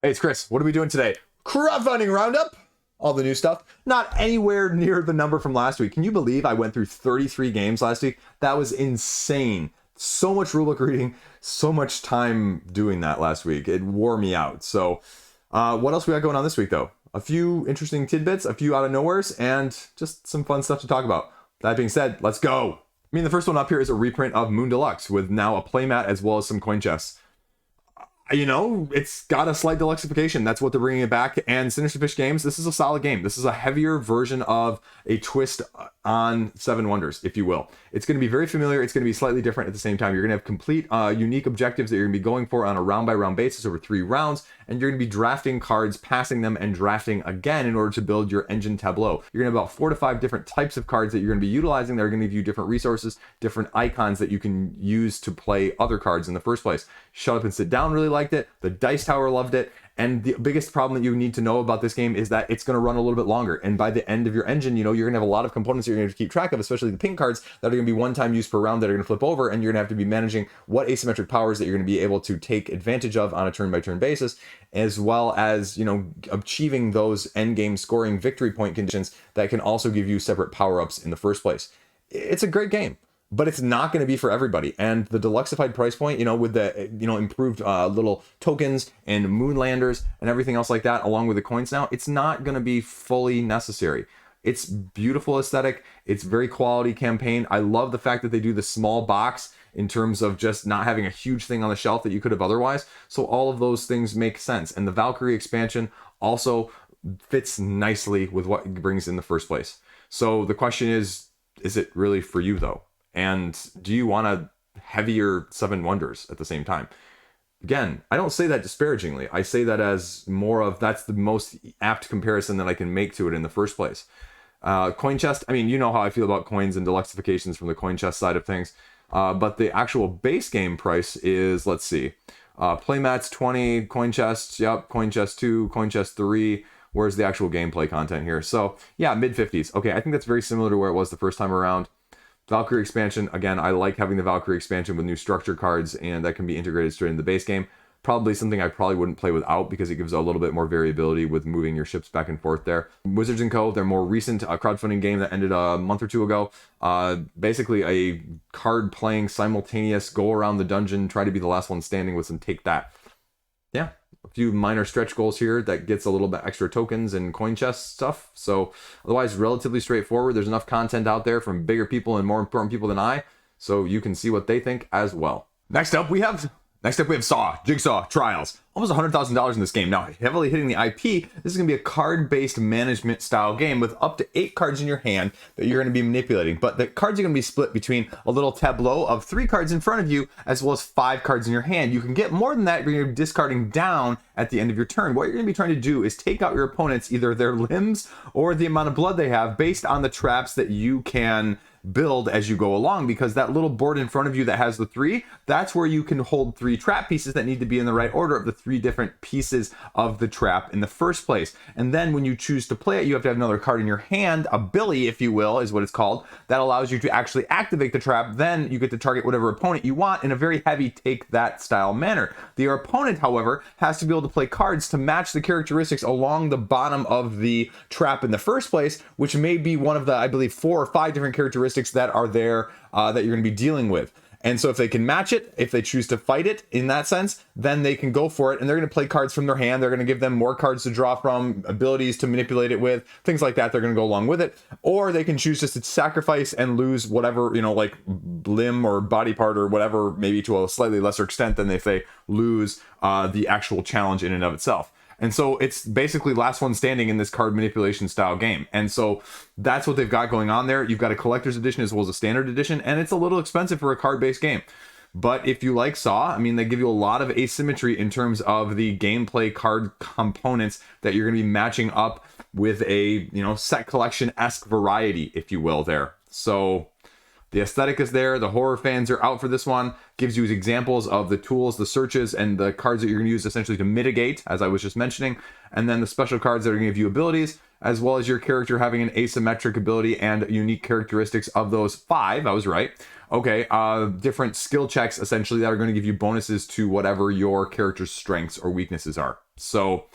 Hey, it's Chris. What are we doing today? Crowdfunding roundup. All the new stuff. Not anywhere near the number from last week. Can you believe I went through 33 games last week? That was insane. So much rulebook reading, so much time doing that last week. It wore me out. So, what else we got going on this week, though? A few interesting tidbits, a few out of nowheres, and just some fun stuff to talk about. That being said, let's go. The first one up here is a reprint of Moon Deluxe with now a playmat as well as some coin chests. You know, it's got a slight deluxification. That's what they're bringing it back. And Sinister Fish Games, this is a solid game. This is a heavier version of a twist on Seven Wonders, if you will. It's going to be very familiar. It's going to be slightly different at the same time. You're going to have complete unique objectives that you're going to be going for on a round-by-round basis over 3 rounds. And you're going to be drafting cards, passing them, and drafting again in order to build your engine tableau. You're going to have about 4 to 5 different types of cards that you're going to be utilizing that are going to give you different resources, different icons that you can use to play other cards in the first place. Shut Up and Sit Down really liked it. The Dice Tower loved it. And the biggest problem that you need to know about this game is that it's going to run a little bit longer. And by the end of your engine, you know, you're going to have a lot of components that you're going to have to keep track of, especially the pink cards that are going to be one-time use per round that are going to flip over. And you're going to have to be managing what asymmetric powers that you're going to be able to take advantage of on a turn-by-turn basis, as well as, you know, achieving those endgame scoring victory point conditions that can also give you separate power-ups in the first place. It's a great game. But it's not going to be for everybody. And the deluxified price point, you know, with the, you know, improved little tokens and moonlanders and everything else like that, along with the coins now, it's not going to be fully necessary. It's beautiful aesthetic. It's very quality campaign. I love the fact that they do the small box in terms of just not having a huge thing on the shelf that you could have otherwise. So all of those things make sense. And the Valkyrie expansion also fits nicely with what it brings in the first place. So the question is it really for you though? And do you want a heavier Seven Wonders at the same time? Again, I don't say that disparagingly. I say that as more of that's the most apt comparison that I can make to it in the first place. Coin chest, I mean, you know how I feel about coins and deluxifications from the coin chest side of things. But the actual base game price is, let's see, playmats 20, coin chests, yep, coin chest 2, coin chest 3. Where's the actual gameplay content here? So yeah, mid-50s. Okay, I think that's very similar to where it was the first time around. Valkyrie expansion, again, I like having the Valkyrie expansion with new structure cards, and that can be integrated straight into the base game. Probably something I probably wouldn't play without because it gives a little bit more variability with moving your ships back and forth there. Wizards & Co., their more recent crowdfunding game that ended a month or two ago. Basically a card playing simultaneous, go around the dungeon, try to be the last one standing with some take that. Yeah. A few minor stretch goals here that gets a little bit extra tokens and coin chest stuff. So otherwise relatively straightforward. There's enough content out there from bigger people and more important people than I, so you can see what they think as well. Next up we have Saw, Jigsaw Trials. Almost $100,000 in this game. Now, heavily hitting the IP, this is going to be a card-based management style game with up to 8 cards in your hand that you're going to be manipulating. But the cards are going to be split between a little tableau of 3 cards in front of you, as well as 5 cards in your hand. You can get more than that, but you're discarding down at the end of your turn. What you're going to be trying to do is take out your opponents, either their limbs or the amount of blood they have, based on the traps that you can build as you go along, because that little board in front of you that has the 3, that's where you can hold 3 trap pieces that need to be in the right order of the 3 different pieces of the trap in the first place. And then when you choose to play it, you have to have another card in your hand, a billy, if you will, is what it's called, that allows you to actually activate the trap. Then you get to target whatever opponent you want in a very heavy take that style manner. Your opponent, however, has to be able to play cards to match the characteristics along the bottom of the trap in the first place, which may be one of the, I believe, 4 or 5 different characteristics that are there that you're going to be dealing with. And so if they can match it, if they choose to fight it in that sense, then they can go for it, and they're going to play cards from their hand. They're going to give them more cards to draw from, abilities to manipulate it with, things like that. They're going to go along with it. Or they can choose just to sacrifice and lose whatever, you know, like limb or body part or whatever, maybe to a slightly lesser extent than if they lose the actual challenge in and of itself. And so it's basically last one standing in this card manipulation style game. And so that's what they've got going on there. You've got a collector's edition as well as a standard edition, and it's a little expensive for a card-based game. But if you like Saw, I mean, they give you a lot of asymmetry in terms of the gameplay card components that you're going to be matching up with a, you know, set collection-esque variety, if you will, there. So the aesthetic is there. The horror fans are out for this one. Gives you examples of the tools, the searches, and the cards that you're going to use essentially to mitigate, as I was just mentioning. And then the special cards that are going to give you abilities, as well as your character having an asymmetric ability and unique characteristics of those 5. I was right. Okay, different skill checks, essentially, that are going to give you bonuses to whatever your character's strengths or weaknesses are. So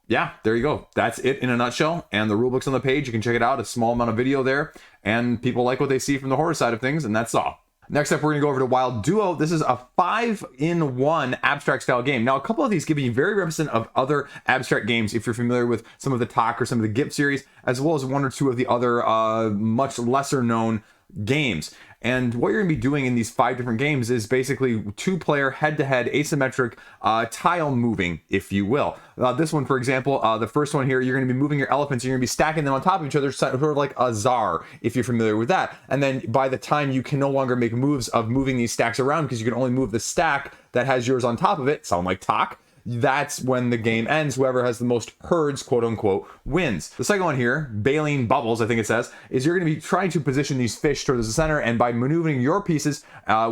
yeah, there you go. That's it in a nutshell. And the rulebook's on the page. You can check it out. A small amount of video there. And people like what they see from the horror side of things, and that's all. Next up, we're going to go over to Wild Duo. This is a 5-in-1 abstract style game. Now, a couple of these give you very reminiscent of other abstract games, if you're familiar with some of the Talk or some of the GIP series, as well as one or two of the other much lesser known games. And what you're going to be doing in these 5 different games is basically 2-player head-to-head asymmetric tile moving, if you will. This one, for example, the first one here, you're going to be moving your elephants, you're going to be stacking them on top of each other, sort of like a czar, if you're familiar with that. And then by the time you can no longer make moves of moving these stacks around, because you can only move the stack that has yours on top of it, sound like Talk, that's when the game ends. Whoever has the most herds, quote unquote, wins. The second one here, Baleen Bubbles, I think it says, is you're going to be trying to position these fish towards the center, and by maneuvering your pieces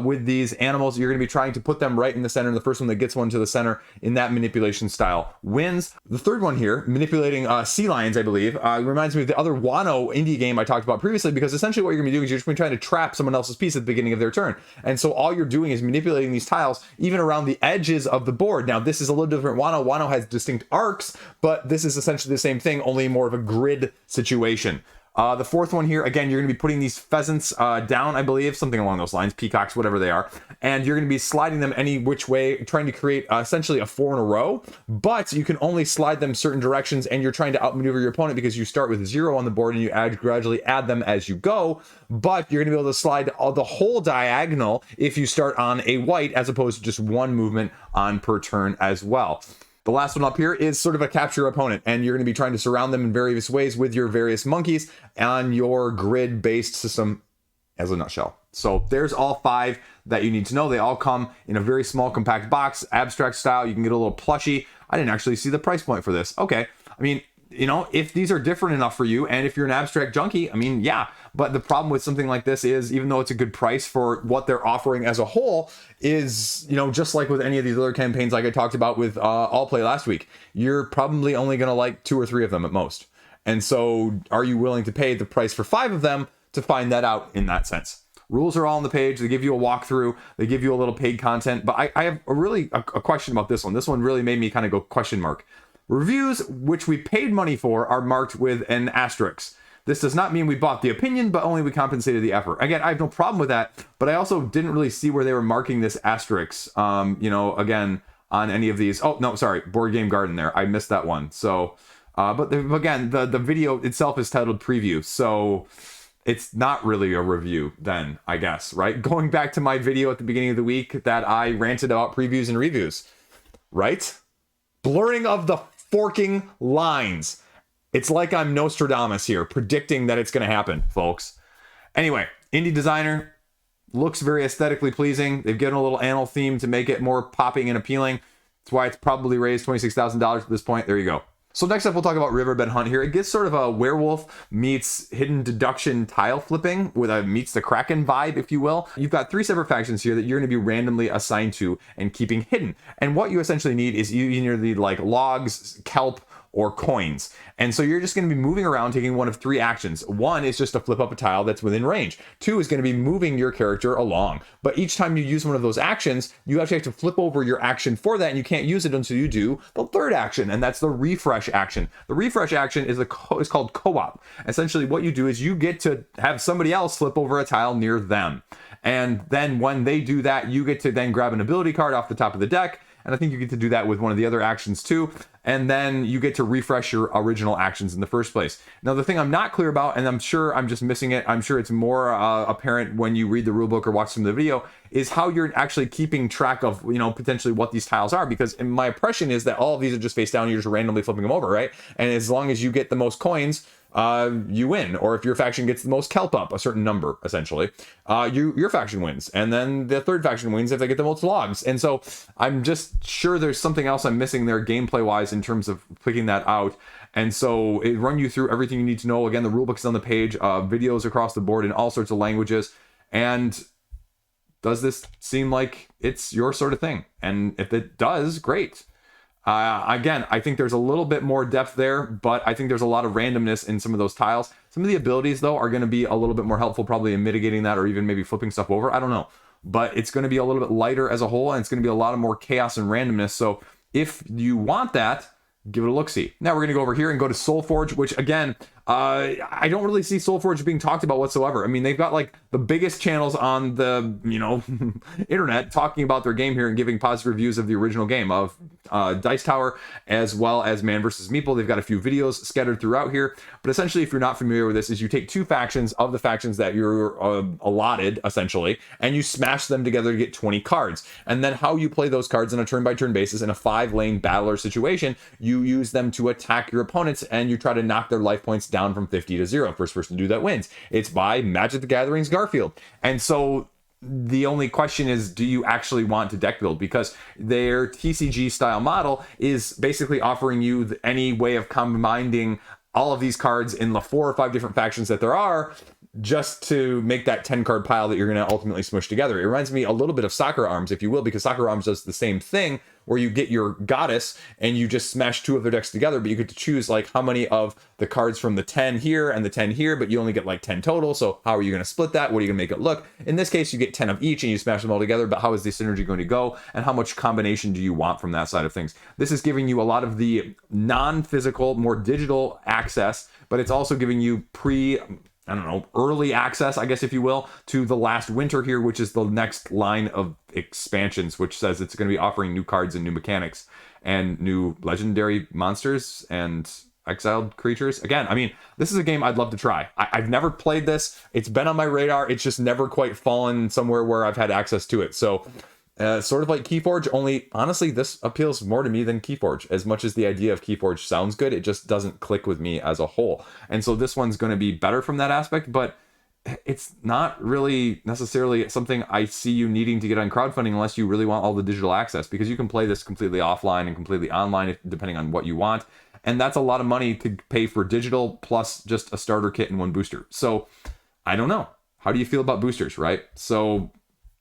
with these animals, you're going to be trying to put them right in the center. And the first one that gets one to the center in that manipulation style wins. The third one here, manipulating sea lions, I believe, reminds me of the other Wano indie game I talked about previously, because essentially what you're going to be doing is you're just going to be trying to trap someone else's piece at the beginning of their turn. And so all you're doing is manipulating these tiles even around the edges of the board. Now, this is a little different. Wano has distinct arcs, but this is essentially the same thing, only more of a grid situation. The fourth one here, again, you're going to be putting these pheasants down, I believe, something along those lines, peacocks, whatever they are, and you're going to be sliding them any which way, trying to create essentially a 4 in a row, but you can only slide them certain directions, and you're trying to outmaneuver your opponent because you start with 0 on the board and you gradually add them as you go, but you're going to be able to slide the whole diagonal if you start on a white, as opposed to just one movement on per turn as well. The last one up here is sort of a capture opponent, and you're going to be trying to surround them in various ways with your various monkeys on your grid-based system as a nutshell. So there's all 5 that you need to know. They all come in a very small, compact box, abstract style. You can get a little plushie. I didn't actually see the price point for this. Okay. I mean, you know, if these are different enough for you, and if you're an abstract junkie, I mean, yeah. But the problem with something like this is, even though it's a good price for what they're offering as a whole, is, you know, just like with any of these other campaigns, like I talked about with All Play last week, you're probably only going to like 2 or 3 of them at most. And so are you willing to pay the price for 5 of them to find that out in that sense? Rules are all on the page. They give you a walkthrough. They give you a little paid content. But I have a question about this one. This one really made me kind of go question mark. Reviews, which we paid money for, are marked with an asterisk. This does not mean we bought the opinion, but only we compensated the effort. Again, I have no problem with that, but I also didn't really see where they were marking this asterisk, you know, again, on any of these. Oh, no, sorry, Board Game Garden there. I missed that one. So, again, the video itself is titled Preview, so it's not really a review then, I guess, right? Going back to my video at the beginning of the week that I ranted about previews and reviews, right? Blurring of the forking lines. It's like I'm Nostradamus here, predicting that it's going to happen, folks. Anyway, indie designer, looks very aesthetically pleasing. They've given a little animal theme to make it more popping and appealing. That's why it's probably raised $26,000 at this point. There you go. So next up, we'll talk about Riverbed Hunt here. It gets sort of a werewolf meets hidden deduction tile flipping with a meets the Kraken vibe, if you will. You've got 3 separate factions here that you're going to be randomly assigned to and keeping hidden. And what you essentially need is you either need like logs, kelp, or coins. And so you're just going to be moving around, taking one of 3 actions. 1 is just to flip up a tile that's within range. 2 is going to be moving your character along. But each time you use one of those actions, you actually have to flip over your action for that, and you can't use it until you do the 3rd action, and that's the refresh action. The refresh action is called co-op. Essentially, what you do is you get to have somebody else flip over a tile near them. And then when they do that, you get to then grab an ability card off the top of the deck, and I think you get to do that with one of the other actions too. And then you get to refresh your original actions in the first place. Now, the thing I'm not clear about, and I'm sure I'm just missing it, I'm sure it's more apparent when you read the rulebook or watch some of the video, is how you're actually keeping track of, you know, potentially what these tiles are. Because my impression is that all of these are just face down, you're just randomly flipping them over, right? And as long as you get the most coins, you win. Or if your faction gets the most kelp up, a certain number, essentially, your faction wins. And then the 3rd faction wins if they get the most logs. And so I'm just sure there's something else I'm missing there gameplay-wise in terms of picking that out. And so it run you through everything you need to know. Again, the rulebook's on the page, videos across the board in all sorts of languages. And does this seem like it's your sort of thing? And if it does, great. Again, I think there's a little bit more depth there, but I think there's a lot of randomness in some of those tiles. Some of the abilities, though, are going to be a little bit more helpful probably in mitigating that, or even maybe flipping stuff over. I don't know. But it's going to be a little bit lighter as a whole, and it's going to be a lot of more chaos and randomness. So if you want that, give it a look-see. Now we're going to go over here and go to Solforge, which again, I don't really see Solforge being talked about whatsoever. I mean, they've got like the biggest channels on the, internet talking about their game here and giving positive reviews of the original game of Dice Tower, as well as Man vs. Meeple. They've got a few videos scattered throughout here. But essentially, if you're not familiar with this, is you take two factions of the factions that you're allotted, essentially, and you smash them together to get 20 cards. And then how you play those cards on a turn-by-turn basis in a 5-lane battler situation, you use them to attack your opponents, and you try to knock their life points down from 50 to 0. First person to do that wins. It's by Magic the Gathering's Garfield. And so the only question is, do you actually want to deck build? Because their TCG style model is basically offering you any way of combining all of these cards in the 4 or 5 different factions that there are, just to make that 10 card pile that you're going to ultimately smush together. It reminds me a little bit of Soccer Arms, if you will, because Soccer Arms does the same thing, where you get your goddess and you just smash 2 of their decks together, but you get to choose like how many of the cards from the 10 here and the 10 here, but you only get like 10 total. So how are you going to split that? What are you going to make it look? In this case, you get 10 of each and you smash them all together, but how is the synergy going to go? And how much combination do you want from that side of things? This is giving you a lot of the non-physical, more digital access, but it's also giving you early access, I guess, if you will, to the last winter here, which is the next line of expansions, which says it's going to be offering new cards and new mechanics and new legendary monsters and exiled creatures. Again, I mean, this is a game I'd love to try. I've never played this. It's been on my radar. It's just never quite fallen somewhere where I've had access to it. So sort of like Keyforge, only honestly, this appeals more to me than Keyforge. As much as the idea of Keyforge sounds good, it just doesn't click with me as a whole. And so this one's going to be better from that aspect, but it's not really necessarily something I see you needing to get on crowdfunding unless you really want all the digital access, because you can play this completely offline and completely online depending on what you want. And that's a lot of money to pay for digital plus just a starter kit and 1 booster. So I don't know. How do you feel about boosters, right? So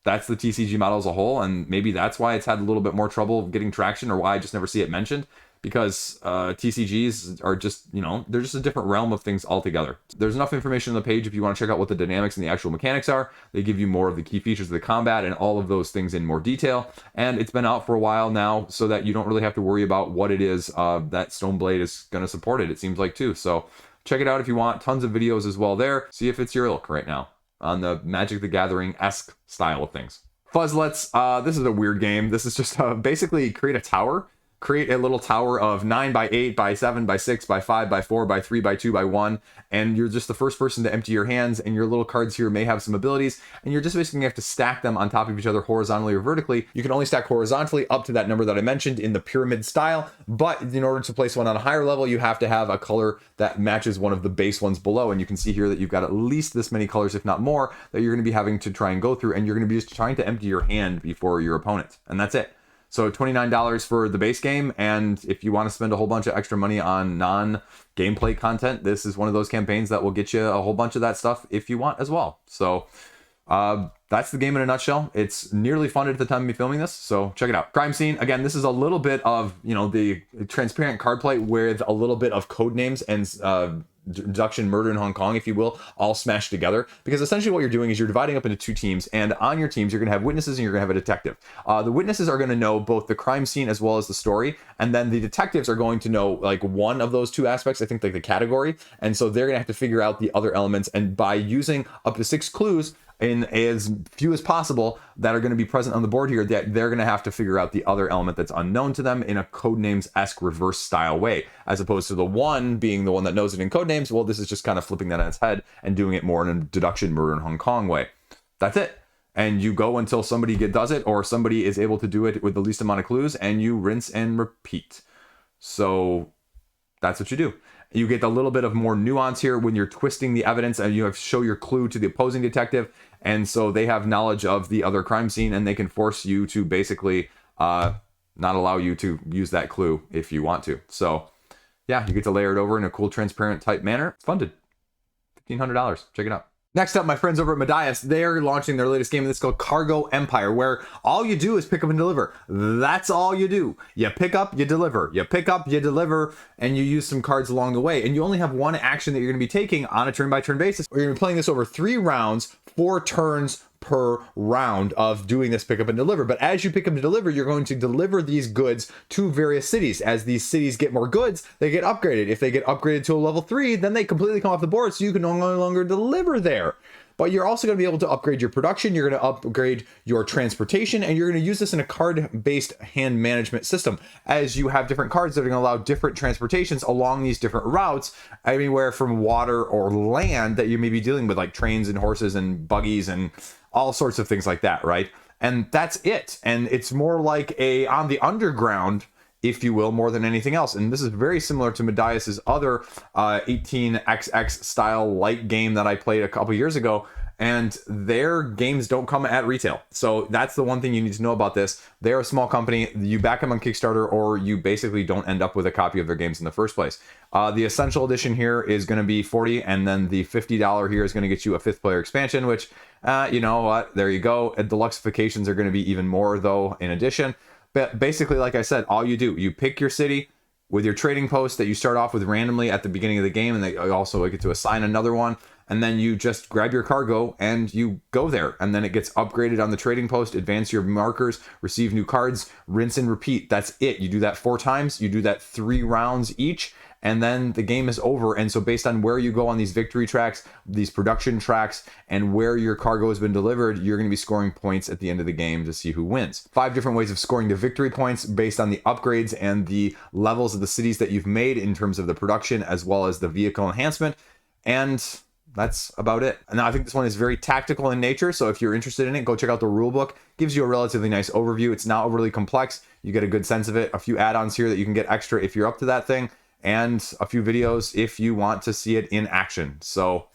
that's the TCG model as a whole, and maybe that's why it's had a little bit more trouble getting traction, or why I just never see it mentioned, because TCGs are just, they're just a different realm of things altogether. There's enough information on the page if you want to check out what the dynamics and the actual mechanics are. They give you more of the key features of the combat and all of those things in more detail, and it's been out for a while now, so that you don't really have to worry about what it is that Stoneblade is going to support it seems like, too. So check it out if you want. Tons of videos as well there. See if it's your ilk right now on the Magic the Gathering-esque style of things. Fuzzlets, this is a weird game. This is just basically create a tower. Create a little tower of 9 by 8 by 7 by 6 by 5 by 4 by 3 by 2 by 1, and you're just the first person to empty your hands, and your little cards here may have some abilities, and you're just basically gonna have to stack them on top of each other horizontally or vertically. You can only stack horizontally up to that number that I mentioned in the pyramid style, but in order to place one on a higher level, you have to have a color that matches one of the base ones below, and you can see here that you've got at least this many colors, if not more, that you're gonna be having to try and go through, and you're gonna be just trying to empty your hand before your opponent, and that's it. So $29 for the base game, and if you want to spend a whole bunch of extra money on non-gameplay content, this is one of those campaigns that will get you a whole bunch of that stuff if you want as well. So that's the game in a nutshell. It's nearly funded at the time of me filming this, so check it out. Crimescene, again, this is a little bit of, the transparent card play with a little bit of code names and deduction, murder in Hong Kong, if you will, all smashed together, because essentially what you're doing is you're dividing up into 2 teams, and on your teams you're going to have witnesses and you're going to have a detective. The witnesses are going to know both the crime scene as well as the story, and then the detectives are going to know like one of those 2 aspects, I think, like the category, and so they're going to have to figure out the other elements, and by using up to 6 clues in as few as possible that are going to be present on the board here, that they're going to have to figure out the other element that's unknown to them in a Codenames-esque reverse style way, as opposed to the one being the one that knows it in Codenames. Well, this is just kind of flipping that on its head and doing it more in a deduction, murder in Hong Kong way. That's it. And you go until somebody does it, or somebody is able to do it with the least amount of clues, and you rinse and repeat. So that's what you do. You get a little bit of more nuance here when you're twisting the evidence, and you have to show your clue to the opposing detective, and so they have knowledge of the other crime scene, and they can force you to basically not allow you to use that clue if you want to. So yeah, you get to layer it over in a cool, transparent type manner. It's funded. $1,500. Check it out. Next up, my friends over at Medias, they're launching their latest game, and it's called Cargo Empire, where all you do is pick up and deliver. That's all you do. You pick up, you deliver. You pick up, you deliver, and you use some cards along the way. And you only have one action that you're going to be taking on a turn-by-turn basis. You're going to be playing this over 3 rounds, 4 turns per round of doing this pick up and deliver. But as you pick up and deliver, you're going to deliver these goods to various cities. As these cities get more goods, they get upgraded. If they get upgraded to a level 3, then they completely come off the board, so you can no longer deliver there. But you're also going to be able to upgrade your production, you're going to upgrade your transportation, and you're going to use this in a card-based hand management system, as you have different cards that are going to allow different transportations along these different routes, anywhere from water or land that you may be dealing with, like trains and horses and buggies and all sorts of things like that, right? And that's it. And it's more like a on the underground, if you will, more than anything else. And this is very similar to Medias's other 18xx style light game that I played a couple years ago, and their games don't come at retail. So that's the one thing you need to know about this. They're a small company. You back them on Kickstarter, or you basically don't end up with a copy of their games in the first place. The Essential Edition here is going to be $40, and then the $50 here is going to get you a 5th player expansion, which, you know what, there you go. Deluxeifications are going to be even more, though, in addition. But basically, like I said, all you do, you pick your city with your trading post that you start off with randomly at the beginning of the game, and they also get to assign another one, and then you just grab your cargo and you go there, and then it gets upgraded on the trading post, advance your markers, receive new cards, rinse and repeat. That's it. You do that 4 times, you do that 3 rounds each, and then the game is over. And so based on where you go on these victory tracks, these production tracks, and where your cargo has been delivered, you're going to be scoring points at the end of the game to see who wins. 5 different ways of scoring the victory points based on the upgrades and the levels of the cities that you've made in terms of the production, as well as the vehicle enhancement. And that's about it. And now I think this one is very tactical in nature, so if you're interested in it, go check out the rulebook. Gives you a relatively nice overview. It's not overly complex. You get a good sense of it. A few add-ons here that you can get extra if you're up to that thing, and a few videos if you want to see it in action. So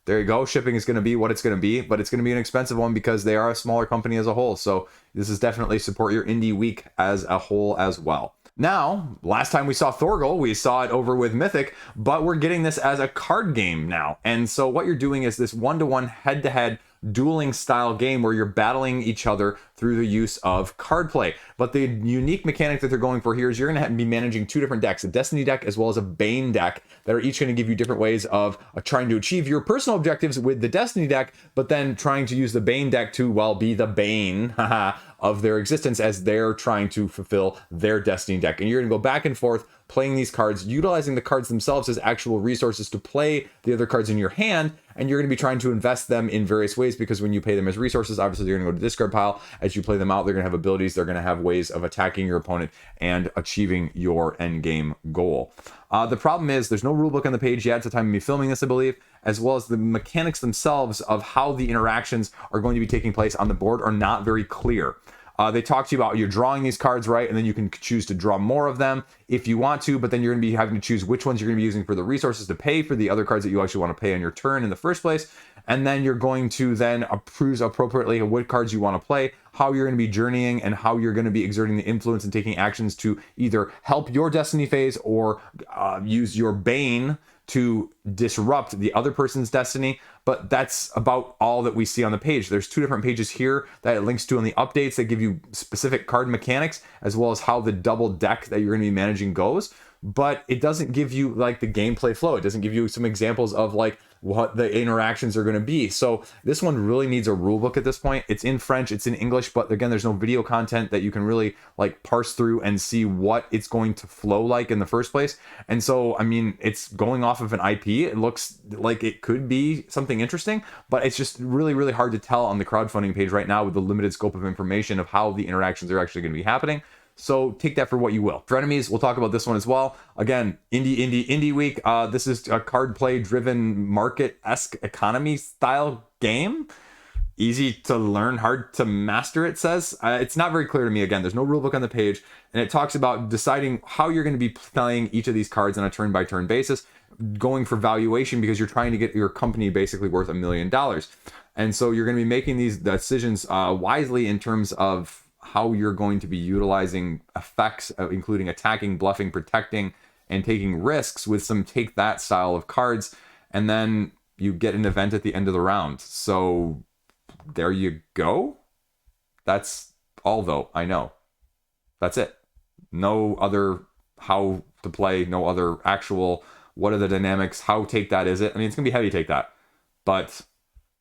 there you go. Shipping is going to be what it's going to be, but it's going to be an expensive one because they are a smaller company as a whole. So this is definitely support your indie week as a whole as well. Now, last time we saw Thorgal, we saw it over with Mythic, but we're getting this as a card game now. And so what you're doing is this 1-to-1 head-to-head dueling style game where you're battling each other through the use of card play. But the unique mechanic that they're going for here is you're going to be managing 2 different decks, a Destiny deck as well as a Bane deck, that are each going to give you different ways of trying to achieve your personal objectives with the Destiny deck, but then trying to use the Bane deck to, well, be the Bane of their existence as they're trying to fulfill their Destiny deck. And you're going to go back and forth playing these cards, utilizing the cards themselves as actual resources to play the other cards in your hand, and you're going to be trying to invest them in various ways, because when you pay them as resources, obviously they're going to go to the discard pile. As you play them out, they're going to have abilities, they're going to have ways of attacking your opponent and achieving your end game goal. The problem is there's no rulebook on the page yet at the time of me filming this, I believe, as well as the mechanics themselves of how the interactions are going to be taking place on the board are not very clear. They talk to you about you're drawing these cards, right? And then you can choose to draw more of them if you want to, but then you're going to be having to choose which ones you're going to be using for the resources to pay for the other cards that you actually want to pay on your turn in the first place. And then you're going to then choose appropriately what cards you want to play, how you're going to be journeying, and how you're going to be exerting the influence and taking actions to either help your Destiny phase or use your Bane to disrupt the other person's destiny. But that's about all that we see on the page. There's 2 different pages here that it links to on the updates that give you specific card mechanics, as well as how the double deck that you're going to be managing goes. But it doesn't give you like the gameplay flow. It doesn't give you some examples of like what the interactions are going to be. So this one really needs a rule book at this point. It's in French, it's in English, but again, there's no video content that you can really like parse through and see what it's going to flow like in the first place. And so, I mean, it's going off of an IP. It looks like it could be something interesting, but it's just really, really hard to tell on the crowdfunding page right now with the limited scope of information of how the interactions are actually going to be happening. So take that for what you will. Frenemies, we'll talk about this one as well. Again, indie week. This is a card play driven market-esque economy style game. Easy to learn, hard to master, it says. It's not very clear to me. Again, there's no rulebook on the page, and it talks about deciding how you're going to be playing each of these cards on a turn-by-turn basis, going for valuation because you're trying to get your company basically worth $1 million. And so you're going to be making these decisions wisely in terms of how you're going to be utilizing effects, including attacking, bluffing, protecting, and taking risks with some take that style of cards. And then you get an event at the end of the round. So there you go. That's all, though. I know. That's it. No other how to play, no other actual what are the dynamics, how take that is it. I mean, it's going to be heavy take that. But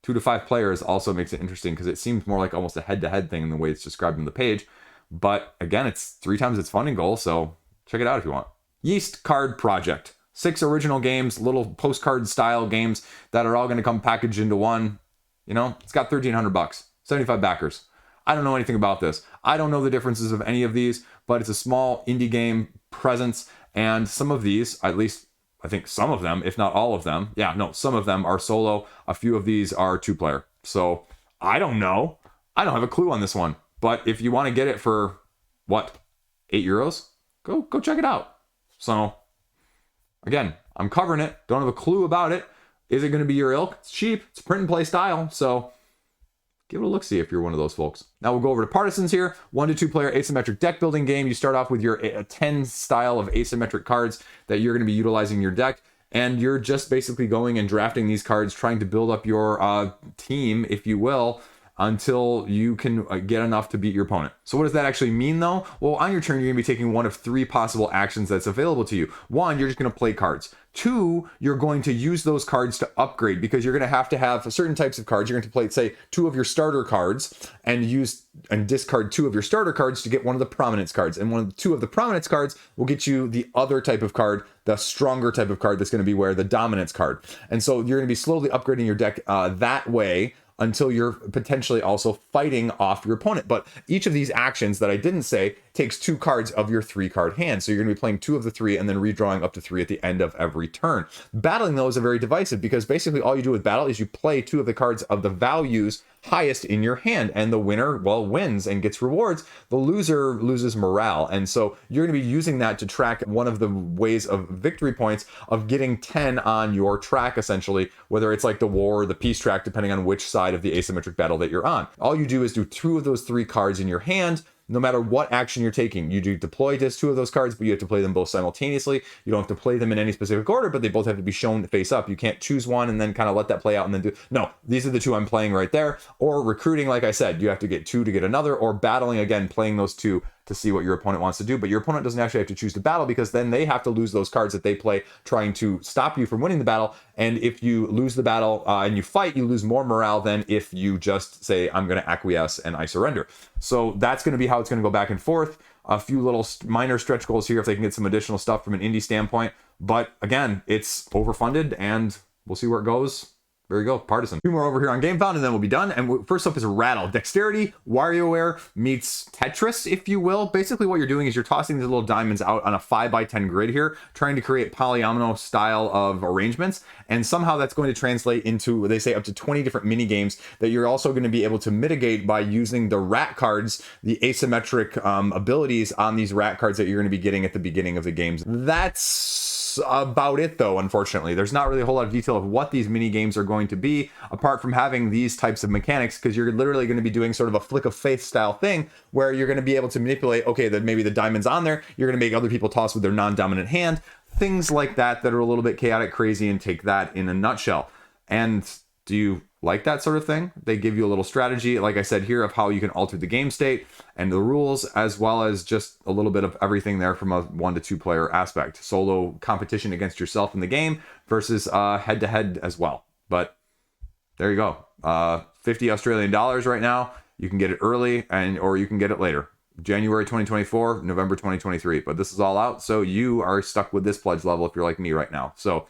2 to 5 players also makes it interesting because it seems more like almost a head-to-head thing in the way it's described on the page. But again, it's 3 times its funding goal, so check it out if you want. Yeast Card Project. 6 original games, little postcard style games that are all going to come packaged into one. You know, it's got $1,300, 75 backers. I don't know anything about this. I don't know the differences of any of these, but it's a small indie game presence, and some of these, at least I think some of them, if not all of them, some of them are solo. A few of these are 2-player. So I don't know. I don't have a clue on this one. But if you want to get it for what, €8, go check it out. So again, I'm covering it. Don't have a clue about it. Is it going to be your ilk? It's cheap. It's print and play style. So give it a look-see if you're one of those folks. Now we'll go over to Partisans here. 1 to 2 player asymmetric deck building game. You start off with your 10 style of asymmetric cards that you're going to be utilizing in your deck. And you're just basically going and drafting these cards, trying to build up your team, if you will, until you can get enough to beat your opponent. So what does that actually mean though? Well, on your turn, you're gonna be taking one of 3 possible actions that's available to you. 1, you're just gonna play cards. 2, you're going to use those cards to upgrade because you're gonna have to have certain types of cards. You're going to play, say, 2 of your starter cards and discard 2 of your starter cards to get one of the prominence cards. And 2 of the prominence cards will get you the other type of card, the stronger type of card that's gonna be the dominance card. And so you're gonna be slowly upgrading your deck that way, until you're potentially also fighting off your opponent. But each of these actions that I didn't say takes 2 cards of your 3-card hand. So you're going to be playing 2 of the 3 and then redrawing up to 3 at the end of every turn. Battling those are very divisive because basically all you do with battle is you play 2 of the cards of the values highest in your hand, and the winner, well, wins and gets rewards. The loser loses morale. And so you're going to be using that to track one of the ways of victory points of getting 10 on your track, essentially, whether it's like the war or the peace track, depending on which side of the asymmetric battle that you're on. All you do is do 2 of those 3 cards in your hand. No matter what action you're taking, you do deploy just 2 of those cards, but you have to play them both simultaneously. You don't have to play them in any specific order, but they both have to be shown face up. You can't choose one and then kind of let that play out and then do, no, these are the 2 I'm playing right there. Or recruiting, like I said, you have to get 2 to get another, or battling, again, playing those 2 to see what your opponent wants to do. But your opponent doesn't actually have to choose to battle because then they have to lose those cards that they play trying to stop you from winning the battle. And if you lose the battle and you fight, you lose more morale than if you just say, I'm going to acquiesce and I surrender. So that's going to be how it's going to go back and forth. A few little minor stretch goals here if they can get some additional stuff from an indie standpoint. But again, it's overfunded and we'll see where it goes. There you go, Partisan. 2 more over here on GameFound, and then we'll be done. And first up is Ratyl. Dexterity, WarioWare meets Tetris, if you will. Basically, what you're doing is you're tossing these little diamonds out on a 5x10 grid here, trying to create polyomino style of arrangements. And somehow that's going to translate into, they say, up to 20 different mini games that you're also going to be able to mitigate by using the rat cards, the asymmetric abilities on these rat cards that you're going to be getting at the beginning of the games. That's about it though, unfortunately. There's not really a whole lot of detail of what these mini games are going to be, apart from having these types of mechanics, because you're literally going to be doing sort of a flick of faith style thing where you're going to be able to manipulate, okay, that maybe the diamond's on there, you're going to make other people toss with their non-dominant hand, things like that that are a little bit chaotic, crazy, and take that in a nutshell. And do you like that sort of thing? They give you a little strategy, like I said here, of how you can alter the game state and the rules, as well as just a little bit of everything there from a 1 to 2 player aspect. Solo competition against yourself in the game versus head to head as well. But there you go. 50 Australian dollars right now. You can get it early or you can get it later. January 2024, November 2023. But this is all out, so you are stuck with this pledge level if you're like me right now. So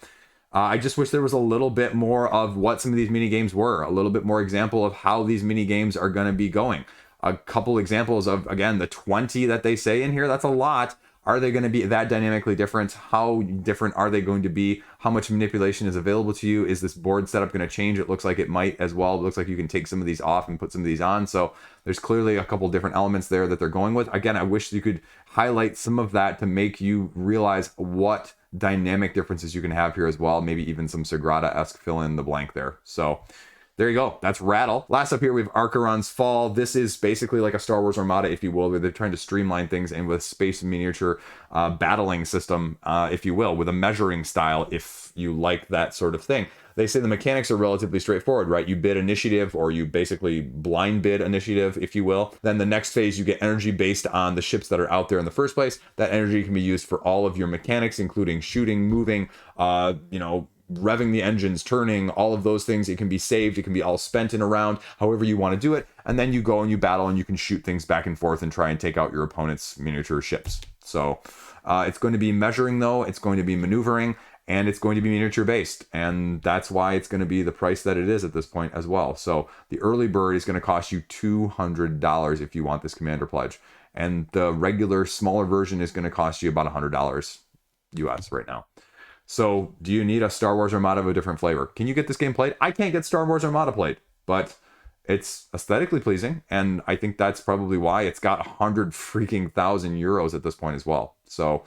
I just wish there was a little bit more of what some of these mini games were, a little bit more example of how these mini games are going to be going. A couple examples of, again, the 20 that they say in here, that's a lot. Are they going to be that dynamically different? How different are they going to be? How much manipulation is available to you? Is this board setup going to change? It looks like it might as well. It looks like you can take some of these off and put some of these on. So there's clearly a couple different elements there that they're going with. Again, I wish you could highlight some of that to make you realize what dynamic differences you can have here as well. Maybe even some Sagrada-esque fill in the blank there. So there you go. That's Ratyl. Last up here, we have Acheron's Fall. This is basically like a Star Wars Armada, if you will, where they're trying to streamline things and with space miniature battling system, if you will, with a measuring style, if you like that sort of thing. They say the mechanics are relatively straightforward, right? You bid initiative, or you basically blind bid initiative, if you will. Then the next phase, you get energy based on the ships that are out there in the first place. That energy can be used for all of your mechanics, including shooting, moving, revving the engines, turning, all of those things. It can be saved. It can be all spent in a round, however you want to do it. And then you go and you battle and you can shoot things back and forth and try and take out your opponent's miniature ships. So it's going to be measuring, though. It's going to be maneuvering, and it's going to be miniature based. And that's why it's going to be the price that it is at this point as well. So the early bird is going to cost you $200 if you want this commander pledge. And the regular smaller version is going to cost you about $100 US right now. So do you need a Star Wars Armada of a different flavor? Can you get this game played? I can't get Star Wars Armada played, but it's aesthetically pleasing. And I think that's probably why it's got 100 freaking thousand euros at this point as well. So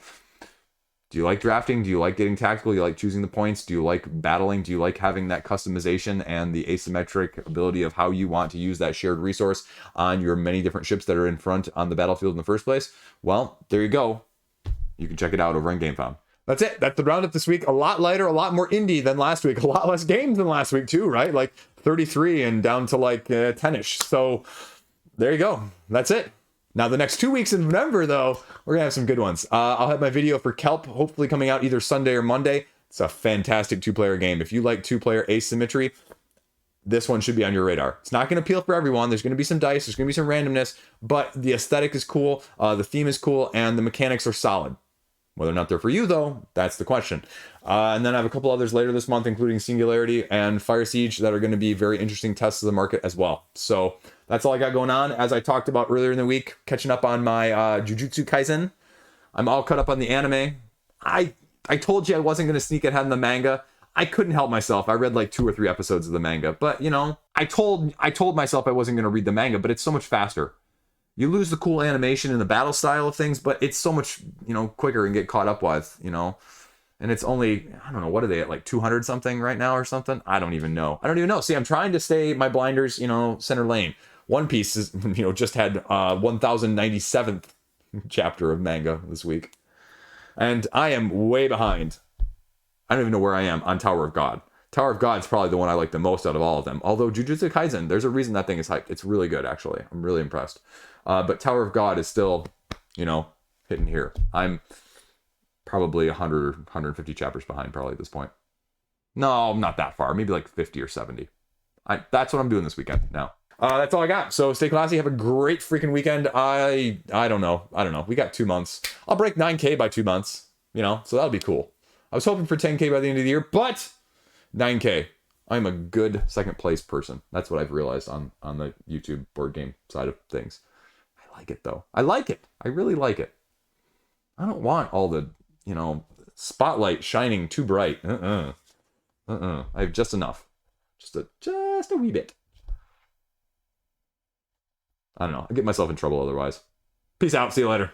do you like drafting? Do you like getting tactical? Do you like choosing the points? Do you like battling? Do you like having that customization and the asymmetric ability of how you want to use that shared resource on your many different ships that are in front on the battlefield in the first place? Well, there you go. You can check it out over on GameFound. That's it. That's the roundup this week. A lot lighter, a lot more indie than last week. A lot less games than last week too, right? Like 33 and down to like 10-ish. So there you go. That's it. Now, the next 2 weeks in November, though, we're going to have some good ones. I'll have my video for Kelp hopefully coming out either Sunday or Monday. It's a fantastic two-player game. If you like two-player asymmetry, this one should be on your radar. It's not going to appeal for everyone. There's going to be some dice. There's going to be some randomness. But the aesthetic is cool. The theme is cool. And the mechanics are solid. Whether or not they're for you, though, that's the question. And then I have a couple others later this month, including Singularity and Fire Siege, that are going to be very interesting tests of the market as well. So that's all I got going on. As I talked about earlier in the week, catching up on my Jujutsu Kaisen. I'm all caught up on the anime. I told you I wasn't going to sneak ahead in the manga. I couldn't help myself. I read like 2 or 3 episodes of the manga. But, you know, I told myself I wasn't going to read the manga, but it's so much faster. You lose the cool animation and the battle style of things, but it's so much, you know, quicker and get caught up with, you know. And it's only, I don't know, what are they at, like 200 something right now or something? I don't even know. See, I'm trying to stay my blinders, you know, center lane. One Piece is, you know, just had 1097th chapter of manga this week. And I am way behind. I don't even know where I am on Tower of God. Tower of God's probably the one I like the most out of all of them. Although Jujutsu Kaisen, there's a reason that thing is hyped. It's really good, actually. I'm really impressed. But Tower of God is still, you know, hitting here. I'm probably 100 or 150 chapters behind probably at this point. No, not that far. Maybe like 50 or 70. That's what I'm doing this weekend now. That's all I got. So stay classy. Have a great freaking weekend. I don't know. We got 2 months. I'll break 9K by 2 months, you know, so that'll be cool. I was hoping for 10K by the end of the year, but 9K. I'm a good second place person. That's what I've realized on the YouTube board game side of things. I like it, though. I like it. I really like it. I don't want all the, you know, spotlight shining too bright. I have just enough. Just a wee bit. I don't know. I get myself in trouble otherwise. Peace out. See you later.